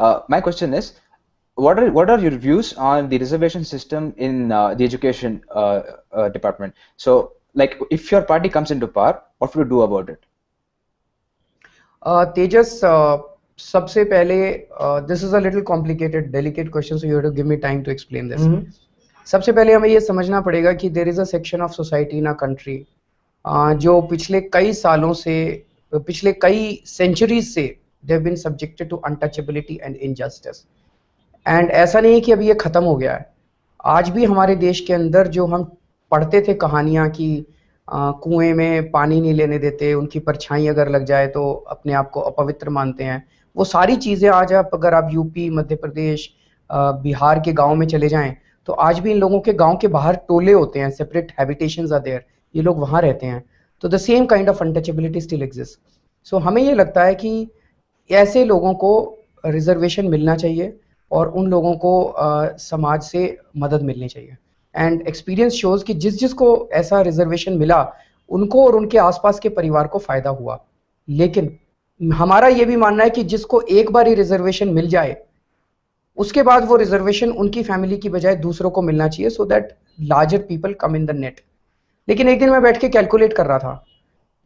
My question is, what are your views on the reservation system in the education department? So, like, if your party comes into power, what would you do about it? Tejas, सबसे पहले this is a little complicated delicate question, so you have to give me time to explain this. सबसे पहले हमें ये समझना पड़ेगा कि there is a section of society in a country जो पिछले कई सालों से, पिछले कई सेंचुरीज से they have been subjected to untouchability and injustice. And ऐसा नहीं है कि अभी ये खत्म हो गया है। आज भी हमारे देश के अंदर जो हम पढ़ते थे कहानियां कि कुएं में पानी नहीं लेने देते, उनकी परछाई अगर लग जाए तो अपने आप को अपवित्र मानते हैं, वो सारी चीजें आज अगर आप यूपी, मध्य प्रदेश, बिहार के गांव में चले जाएं तो आज भी इन लोगों के गांव के बाहर टोले होते हैं, सेपरेट हैबिटेशंस आर देयर, ये लोग वहां रहते हैं। तो the same kind of untouchability still exist. So हमें ये लगता है कि ऐसे लोगों को रिजर्वेशन मिलना चाहिए और उन लोगों को समाज से मदद मिलनी चाहिए। एंड एक्सपीरियंस शोज कि जिस जिसको ऐसा रिजर्वेशन मिला उनको और उनके आसपास के परिवार को फायदा हुआ। लेकिन हमारा ये भी मानना है कि जिसको एक बार ही रिजर्वेशन मिल जाए उसके बाद वो रिजर्वेशन उनकी फैमिली की बजाय दूसरों को मिलना चाहिए, so that larger people come in the net. लेकिन एक दिन मैं बैठ के कैलकुलेट कर रहा था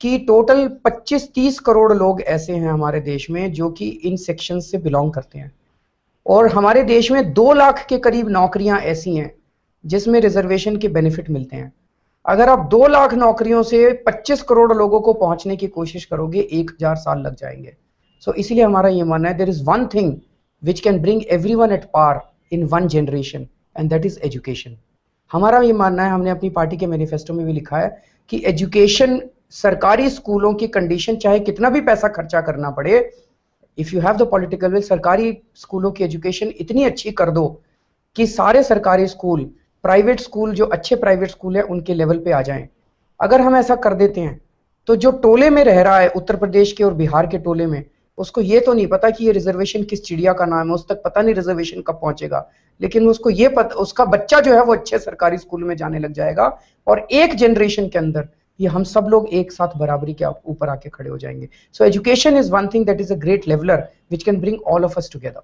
कि टोटल 25-30 करोड़ लोग ऐसे हैं हमारे देश में जो कि इन सेक्शन से बिलोंग करते हैं, और हमारे देश में 2 लाख के करीब नौकरियां ऐसी हैं जिसमें रिजर्वेशन के बेनिफिट मिलते हैं। अगर आप 2 लाख नौकरियों से 25 करोड़ लोगों को पहुंचने की कोशिश करोगे, 1000 साल लग जाएंगे। सो इसीलिए हमारा ये मानना है, there is one thing which can bring everyone at par in one generation, and that is education. हमारा ये मानना है, हमने अपनी पार्टी के मैनिफेस्टो में भी लिखा है कि एजुकेशन, सरकारी स्कूलों की कंडीशन चाहे कितना भी पैसा खर्चा करना पड़े, if you have the political will, सरकारी स्कूलों की एजुकेशन इतनी अच्छी कर दो कि सारे सरकारी स्कूल, प्राइवेट स्कूल, जो अच्छे प्राइवेट स्कूल है उनके लेवल पे आ जाएं। अगर हम ऐसा कर देते हैं तो जो टोले में रह रहा है उत्तर प्रदेश के और बिहार के टोले में, उसको ये तो नहीं पता कि ये रिजर्वेशन किस चिड़िया का नाम है, उस तक पता नहीं रिजर्वेशन कब पहुंचेगा, लेकिन उसको ये पता, उसका बच्चा जो है वो अच्छे सरकारी स्कूल में जाने लग जाएगा, और एक जनरेशन के अंदर ये हम सब लोग एक साथ बराबरी के ऊपर आके खड़े हो जाएंगे। So education is one thing that is a great leveller which can bring all of us together.